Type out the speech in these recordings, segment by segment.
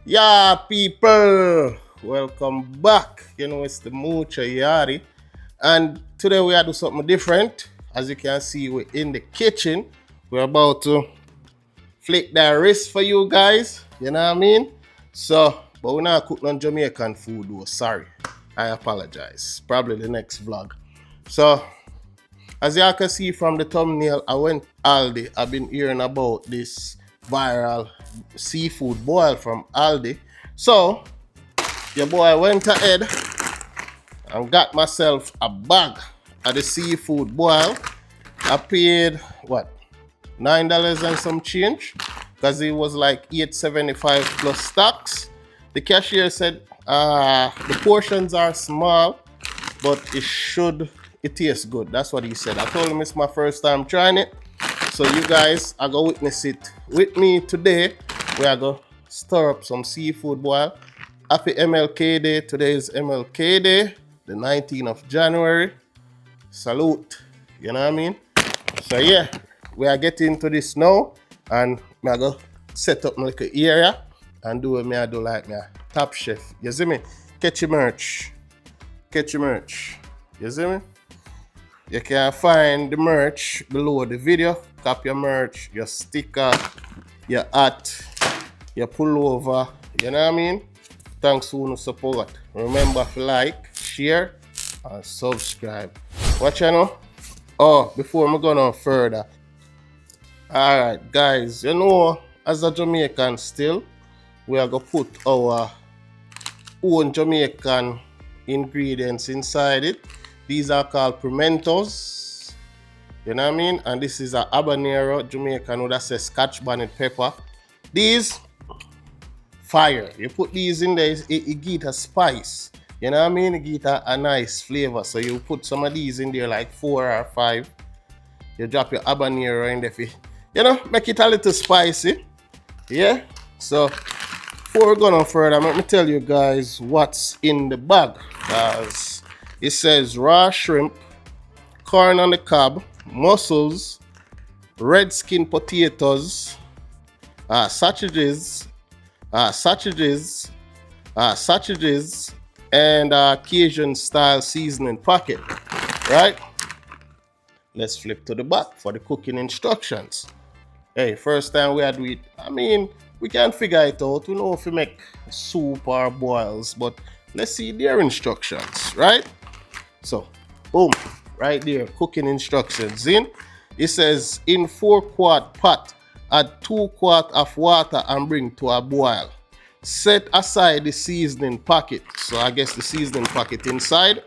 Yeah, people, welcome back. You know, it's the Mucha Yari, and today we are doing something different. As you can see, we're in the kitchen. We're about to flick that wrist for you guys. You know what I mean? So, but we're not cooking on Jamaican food, though. Sorry, I apologize. Probably the next vlog. So, as you can see from the thumbnail, I went Aldi. I've been hearing about this viral seafood boil from Aldi. So, your boy went ahead and got myself a bag of the seafood boil. I paid what, $9 and some change, because it was like $8.75 plus tax. The cashier said the portions are small, but it tastes good. That's what he said. I told him it's my first time trying it. So you guys are gonna witness it with me today. We are gonna stir up some seafood boil. Happy MLK Day. Today is MLK Day, the 19th of January. Salute. You know what I mean? So yeah, we are getting into this now, and I go set up my little area and do what I do like my top chef. You see me? Catch your merch. Catch your merch. You see me? You can find the merch below the video. Copy your merch, your sticker, your hat, your pullover. You know what I mean? Thanks for the support. Remember to like, share, and subscribe. What channel? Oh, before I go on further. Alright, guys, you know, as a Jamaican still, we are going to put our own Jamaican ingredients inside it. These are called pimentos. You know what I mean? And this is a habanero Jamaican that says Scotch bonnet pepper. These fire. You put these in there, it gives a spice. You know what I mean? It gives a nice flavor. So you put some of these in there, like 4 or 5. You drop your habanero in there. You know, make it a little spicy. Yeah? So before we go on further, let me tell you guys what's in the bag. Guys, it says raw shrimp, corn on the cob, mussels, red skin potatoes, sausages, and Cajun style seasoning packet. Right? Let's flip to the back for the cooking instructions. Hey, first time we had do it, I mean, we can figure it out. We know if we make soup or boils, but let's see their instructions, right? So, boom, right there, cooking instructions in. It says in 4-quart pot, add 2 quarts of water and bring to a boil. Set aside the seasoning packet. So I guess the seasoning packet inside.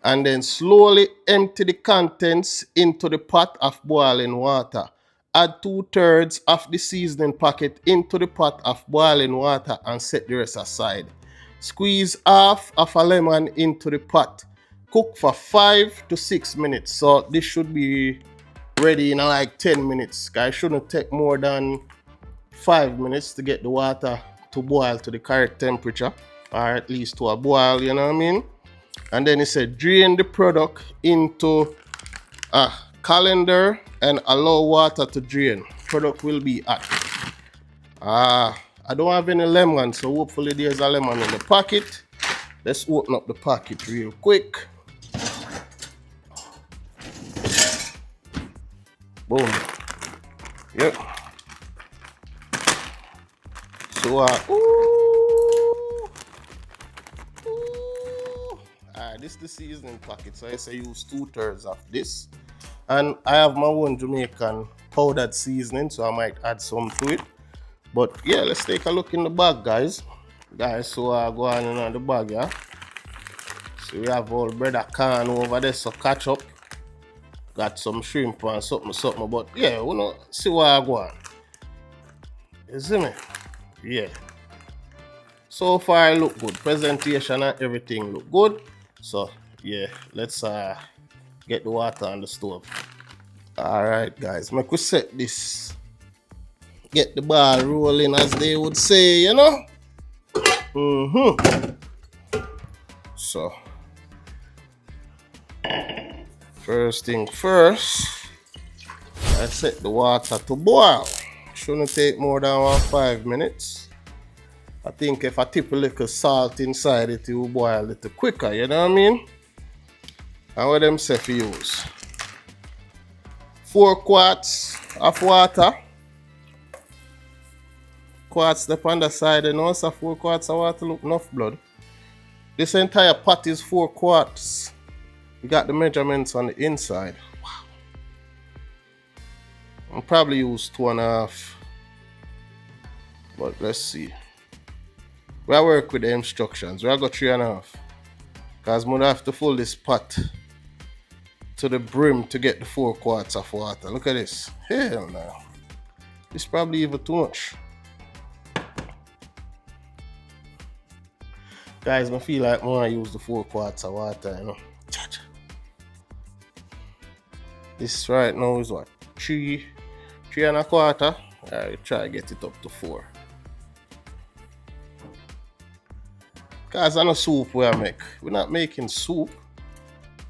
And then slowly empty the contents into the pot of boiling water. Add 2/3 of the seasoning packet into the pot of boiling water and set the rest aside. Squeeze half of a lemon into the pot. Cook for 5 to 6 minutes. So this should be ready in like 10 minutes. Guys, shouldn't take more than 5 minutes to get the water to boil to the correct temperature, or at least to a boil, you know what I mean? And then it said drain the product into a colander and allow water to drain. Product will be hot. I don't have any lemon, so hopefully there's a lemon in the packet. Let's open up the packet real quick. Boom. Yep. So this is the seasoning packet. So I say use 2/3 of this. And I have my own Jamaican powdered seasoning, so I might add some to it. But yeah, let's take a look in the bag, guys. So go on in the bag, yeah. So we have all bread of corn over there, so catch up. Got some shrimp and something. But yeah, we know see what I go on. You see me? Yeah. So far, look good. Presentation and everything look good. So yeah, let's get the water on the stove. All right, guys, make we set this. Get the ball rolling, as they would say, you know. So first thing first, I set the water to boil. Shouldn't take more than 5 minutes. I think if I tip a little salt inside it, it will boil a little quicker, you know what I mean? And what them say for use? 4 quarts of water. Quarts up on the side, and also 4 quarts of water, look enough blood. This entire pot is 4 quarts. You got the measurements on the inside. Wow. I'll probably use 2.5. But let's see. We'll work with the instructions. We'll go 3.5. Because I'm going to have to fill this pot to the brim to get the 4 quarts of water. Look at this. Hell no. This is probably even too much. Guys, I feel like I want to use the 4 quarts of water, you know. This right now is what? 3.25. Alright, try to get it up to 4. Because I know soup we make. We're not making soup.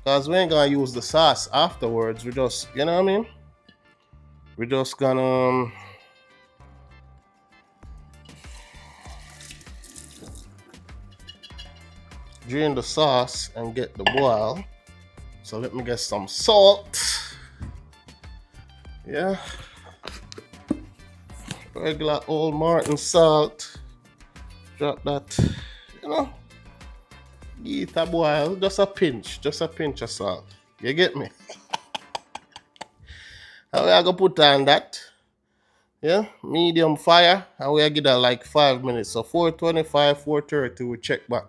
Because we ain't gonna use the sauce afterwards. We just, you know what I mean? We're just gonna drain the sauce and get the boil. So let me get some salt. Yeah. Regular old Martin salt. Drop that. You know, give it a boil, just a pinch of salt. You get me? And we are gonna put on that, yeah, medium fire, and we are give that like 5 minutes. So 4:25, 4:30, we check back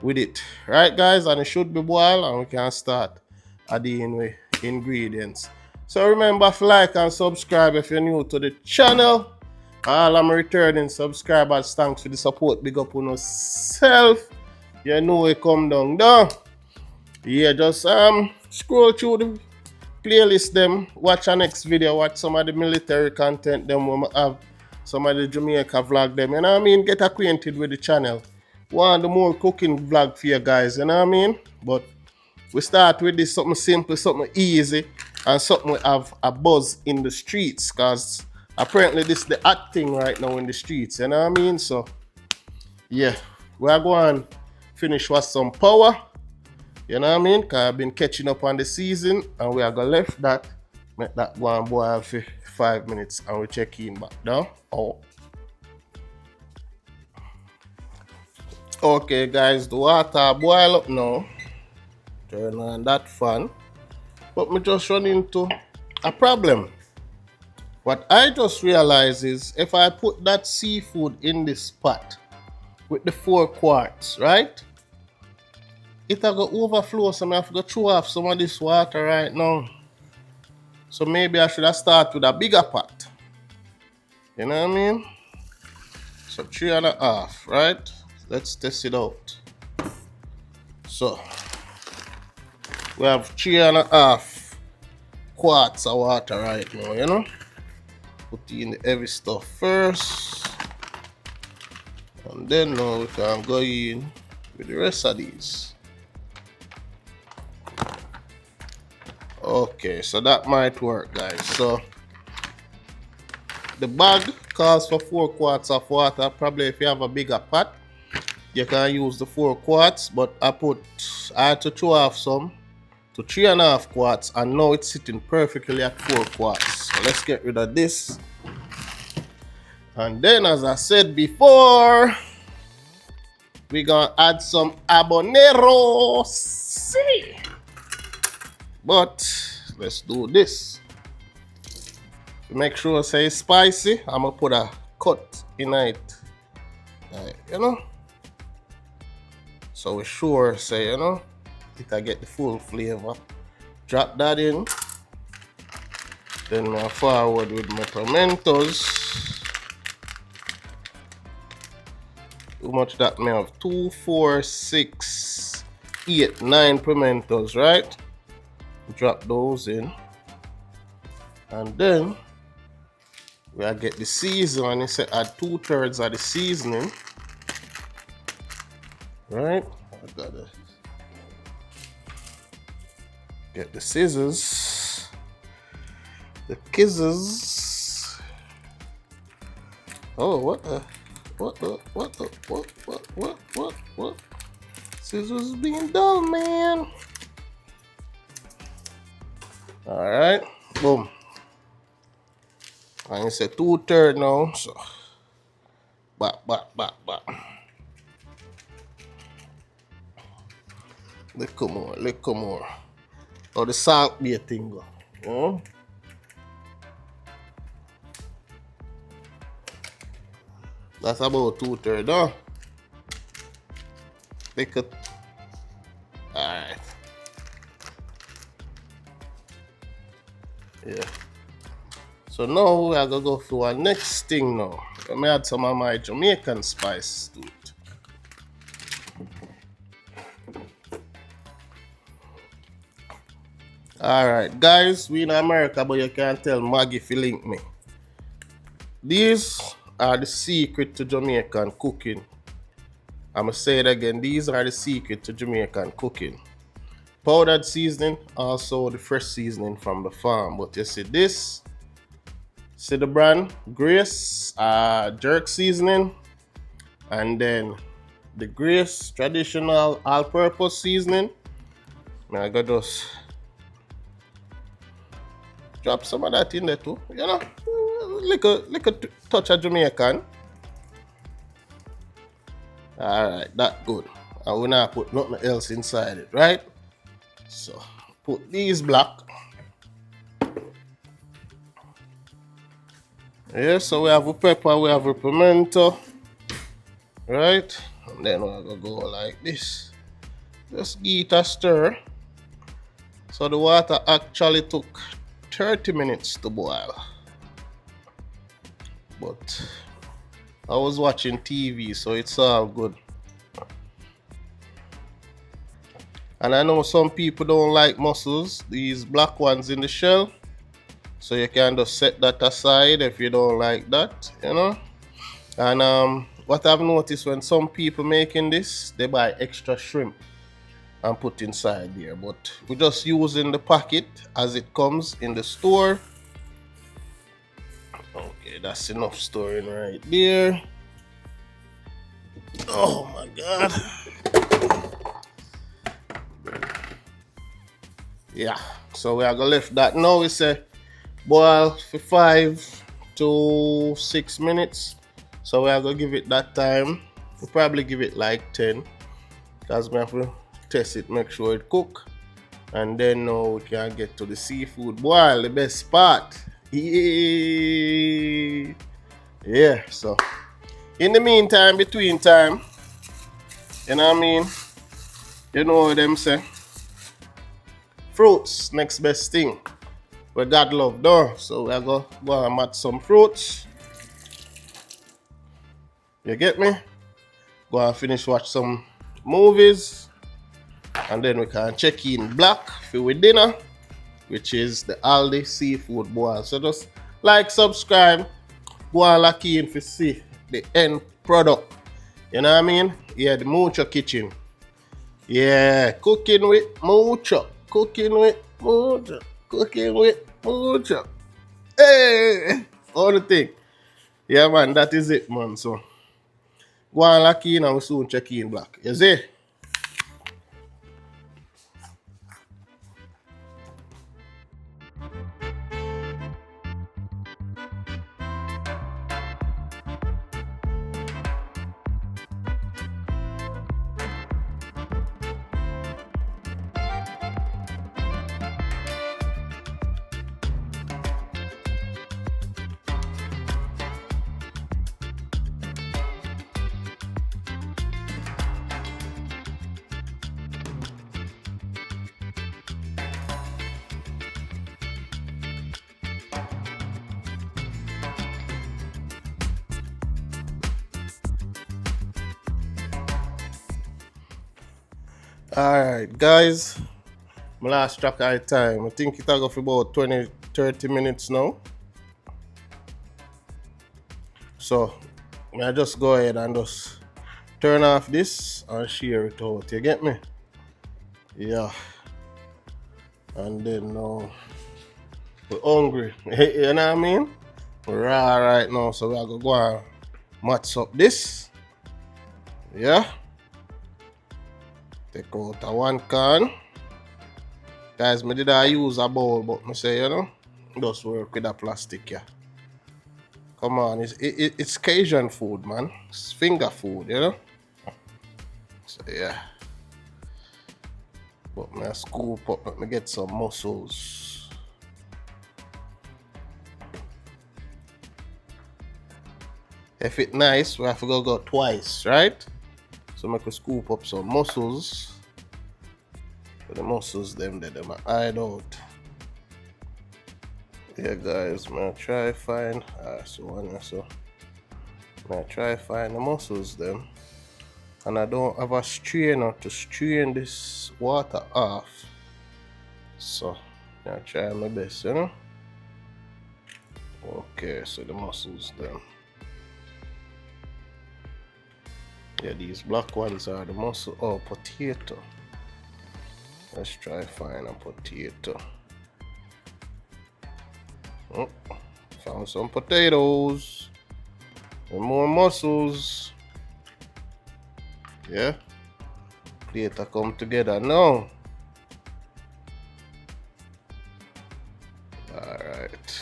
with it, right, guys? And it should be boiled, and we can start adding with ingredients. So remember to like and subscribe if you're new to the channel. All I'm returning subscribers, thanks for the support. Big up on yourself. You know it come down. Yeah, just scroll through the playlist them. Watch our next video. Watch some of the military content them we have. Some of the Jamaica vlog them. You know what I mean? Get acquainted with the channel. Want the more cooking vlog for you guys. You know what I mean? But we start with this something simple, something easy, and something we have a buzz in the streets. Cause apparently this is the hot thing right now in the streets, you know what I mean? So yeah, we are going to finish with some power, you know what I mean? Because I've been catching up on the season, and we are going to left that, make that go and boil for 5 minutes, and we check in back down. Oh. Okay guys, the water boil up now. Turn on that fan. But me just run into a problem. What I just realized is if I put that seafood in this pot with the 4 quarts, right? It'll go overflow, so I have to go throw off some of this water right now. So maybe I should have started with a bigger pot. You know what I mean? So 3.5, right? Let's test it out. So we have 3.5 quarts of water right now, you know? Put in the heavy stuff first, and then now we can go in with the rest of these. Okay, so that might work, guys. So the bag calls for 4 quarts of water. Probably if you have a bigger pot, you can use the 4 quarts, but I had to throw off some to 3.5 quarts, and now it's sitting perfectly at 4 quarts. So let's get rid of this. And then, as I said before, we're gonna add some habanero. See? But let's do this. To make sure say it's spicy, I'm gonna put a cut in it. You know? So we sure say, you know, it'll get the full flavor. Drop that in. Then I forward with my pimentos. How much that may have? 2, 4, 6, 8, 9 pimentos, right? Drop those in. And then we'll get the seasoning. It said add 2/3 of the seasoning. Right? I gotta get the scissors. The kizzers. Oh, what the? What? Scissors being dull, man. Alright, boom. And it's a 2/3 now, so back. Little more. Or the salt be a thing go. That's about 2/3, huh? Alright. Yeah. So now we are gonna go for our next thing now. Let me add some of my Jamaican spice to it. Alright, guys, we in America, but you can't tell Maggie if you link me. These are the secret to Jamaican cooking. I'm gonna say it again. These are the secret to Jamaican cooking. Powdered seasoning, also the fresh seasoning from the farm. But you see this, see the brand, Grace jerk seasoning, and then the Grace traditional all-purpose seasoning. I got just drop some of that in there too, you know, like a touch of Jamaican. Alright, that good. And we not put nothing else inside it, right? So put these black. Yeah, so we have a pepper, we have a pimento, right? And then we're gonna go like this. Just give it a stir. So the water actually took 30 minutes to boil. But I was watching TV, so it's all good. And I know some people don't like mussels, these black ones in the shell. So you can just set that aside if you don't like that, you know. And what I've noticed when some people making this, they buy extra shrimp and put inside there. But we're just using the packet as it comes in the store. Okay, that's enough storing right there. Oh my God. Yeah, so we are gonna left that now. We say boil for 5 to 6 minutes. So we are gonna give it that time. We'll probably give it like 10. Because we have to test it, make sure it cook. And then now we can get to the seafood boil, the best part. Yeah, so in the meantime, between time, you know what I mean? You know what them say? Fruits, next best thing. We God love though. So we're going to go and add some fruits. You get me? Go and finish watch some movies. And then we can check in black for our dinner, which is the Aldi seafood boil. So just like, subscribe, go and lock in to see the end product. You know what I mean? Yeah, the Mucho kitchen. Yeah, cooking with Mucho. Cooking with Mucho. Cooking with Mucho. Hey! All the thing. Yeah, man, that is it, man. So, go and lock in and we'll soon check in black. You see? Alright, guys. My last track eye time. I think it'll go for about 20-30 minutes now. So I just go ahead and just turn off this and share it out. You get me? Yeah. And then now we're hungry. You know what I mean? We're raw right now, so we're gonna go and Match up this. Yeah. Take out a one can. Guys, me did I use a bowl, but me say, you know, just work with a plastic, yeah. Come on, it's Cajun food, man. It's finger food, you know. So yeah. But me scoop up, let me get some mussels. If it's nice, we have to go twice, right? So make a scoop up some mussels. So the mussels them hide out. Yeah guys, man, try find try find the mussels them. And I don't have a strainer to strain this water off. So I try my best, you know. Okay, so the mussels them. Yeah, these black ones are the mussel. Oh, potato. Let's try find a potato. Oh, found some potatoes and more mussels. Yeah, later come together now. Alright,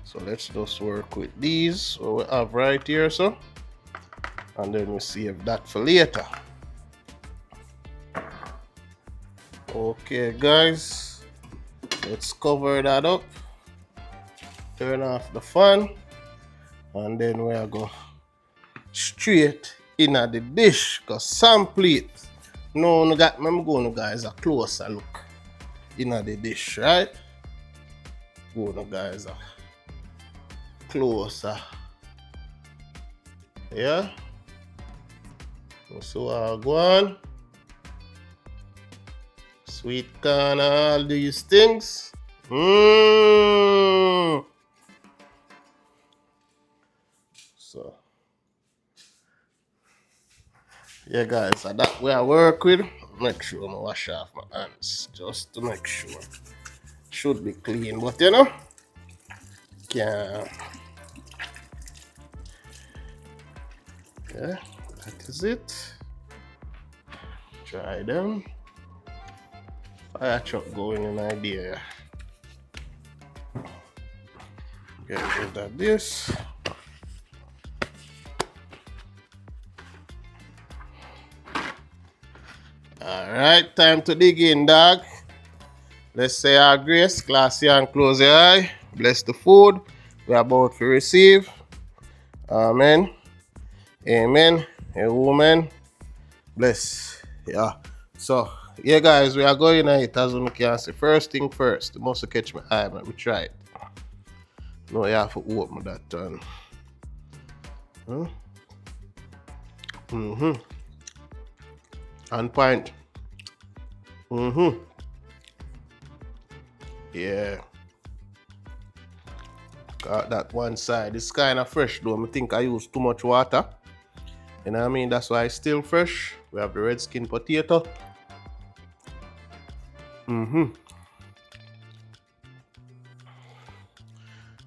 so let's just work with these what we have right here, so, and then we save that for later. Okay guys, let's cover that up, turn off the fan, and then we are going straight in at the dish, because sample it. No, I'm going to guys a closer look in at the dish, right? Go to guys a closer. Yeah. So I'll go on. Sweet corn, all these things. So yeah guys, so that way I work with. Make sure I wash off my hands just to make sure. Should be clean, but you know, can't. Yeah, that is it. Try them. Fire truck going in idea. Get rid of this. Alright, time to dig in, dog. Let's say our grace, close your and close your eye. Bless the food we're about to receive. Amen. Amen. A woman. Bless. Yeah. So, yeah, guys, we are going at it as you can see. First thing first, you must catch my eye, man. We try it. No, you have to open that turn. On point. Yeah. Got that one side. It's kind of fresh though. I think I used too much water. You know what I mean? That's why it's still fresh. We have the red skin potato.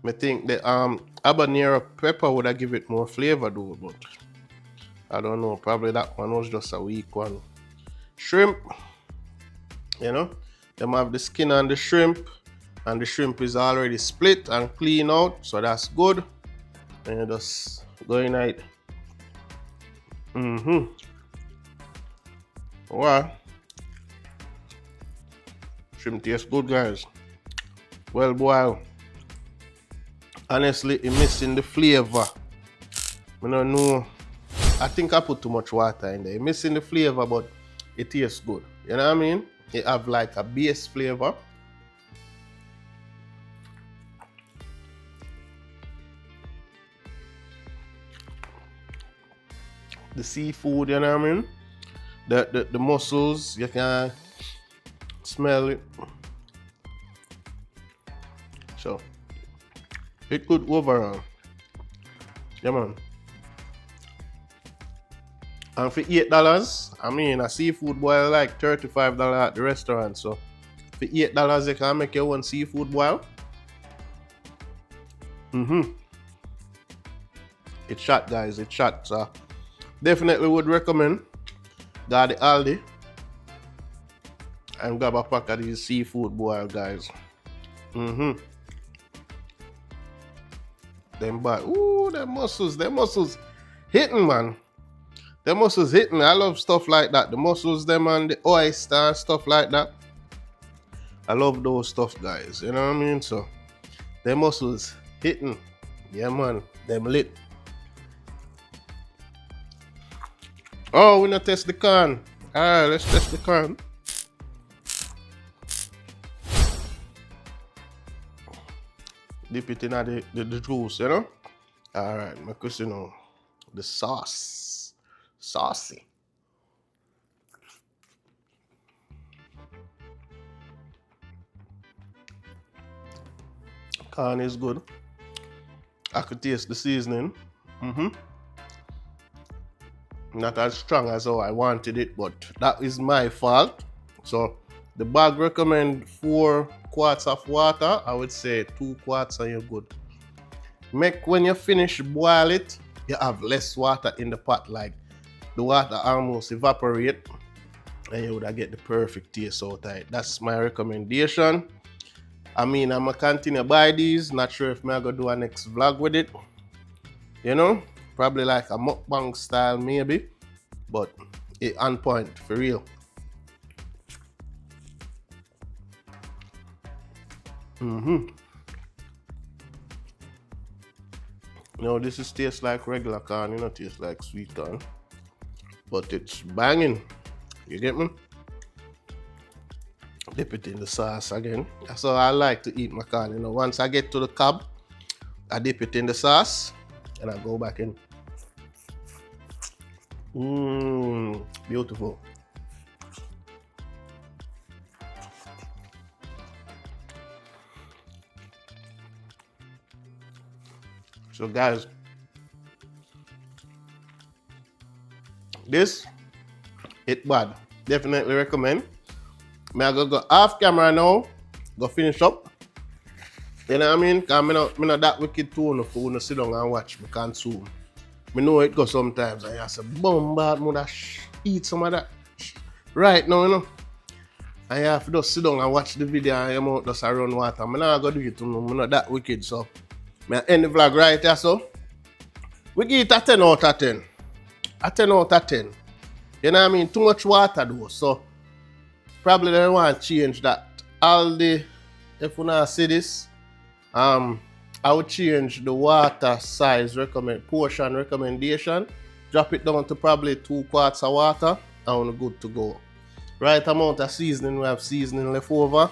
I think the habanero pepper would have give it more flavor though, but I don't know. Probably that one was just a weak one. Shrimp, you know, them have the skin on the shrimp, and the shrimp is already split and clean out, so that's good. And you just go in it. Wow. Shrimp tastes good, guys. Well boiled. Honestly, it's missing the flavor. I don't know. I think I put too much water in there. It's missing the flavor, but it tastes good. You know what I mean? It have like a base flavor. The seafood, you know what I mean? The mussels, you can smell it. So it's good overall. Yeah, man. And for $8, I mean, a seafood boil like $35 at the restaurant. So for $8, you can make your own seafood boil. It's shot, guys. It's shot. So definitely would recommend go to Aldi and grab a pack of these seafood boil, guys. Them bad. Ooh, them mussels hitting, man. The mussels hitting. I love stuff like that. The mussels, them and the oyster and stuff like that. I love those stuff, guys. You know what I mean? So the mussels hitting. Yeah, man. Them lit. Oh, we not test the can. Alright, let's test the can. Dip it in the juice, you know? Alright, because you know the sauce. Saucy. Can is good. I could taste the seasoning. Not as strong as how I wanted it, but that is my fault. So the bag recommend 4 quarts of water. I would say 2 quarts and you're good. Make when you finish boil it, you have less water in the pot, like the water almost evaporate and you would get the perfect taste out of it. That's my recommendation. I mean, I'm gonna continue buy these. Not sure if I'm gonna do a next vlog with it. You know, probably like a mukbang style maybe, but it on point for real. No, this is taste like regular corn, you know, taste like sweet corn. But it's banging. You get me? Dip it in the sauce again. That's how I like to eat my corn. You know, once I get to the cob, I dip it in the sauce and I go back in. Beautiful. So guys, this, it bad. Definitely recommend. I go off camera now, go finish up. You know what I mean? Because I'm not that wicked too enough for to sit down and watch. I can't consume. I know it goes sometimes. I say, boom, bad, mother, eat some of that. Right now, you know. I have to just sit down and watch the video and your mouth just run water. I'm not going to do it. I'm not that wicked. So, I end the vlog right here. So, we give it a 10 out of 10. A 10 out of 10. You know what I mean? Too much water though. So, probably they want to change that. Aldi, if you not see this, I would change the water size portion recommendation. Drop it down to probably 2 quarts of water and we're good to go. Right amount of seasoning, we have seasoning left over.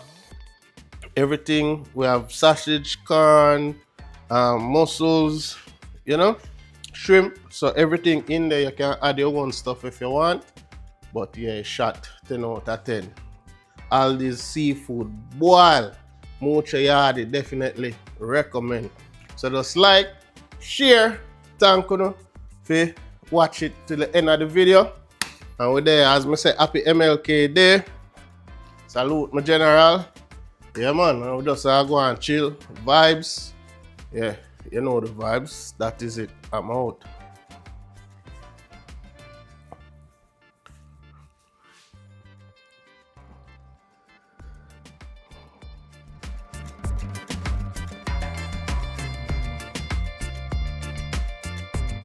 Everything, we have sausage, corn, mussels, you know, shrimp. So everything in there, you can add your own stuff if you want. But yeah, shot 10 out of 10. Aldi's seafood boil. Mucho Yardi, definitely recommend. So just like, share, thank you for watch it till the end of the video. And we're there, as I say, happy MLK Day. Salute my general. Yeah man, we just go and chill. Vibes. Yeah, you know the vibes. That is it. I'm out.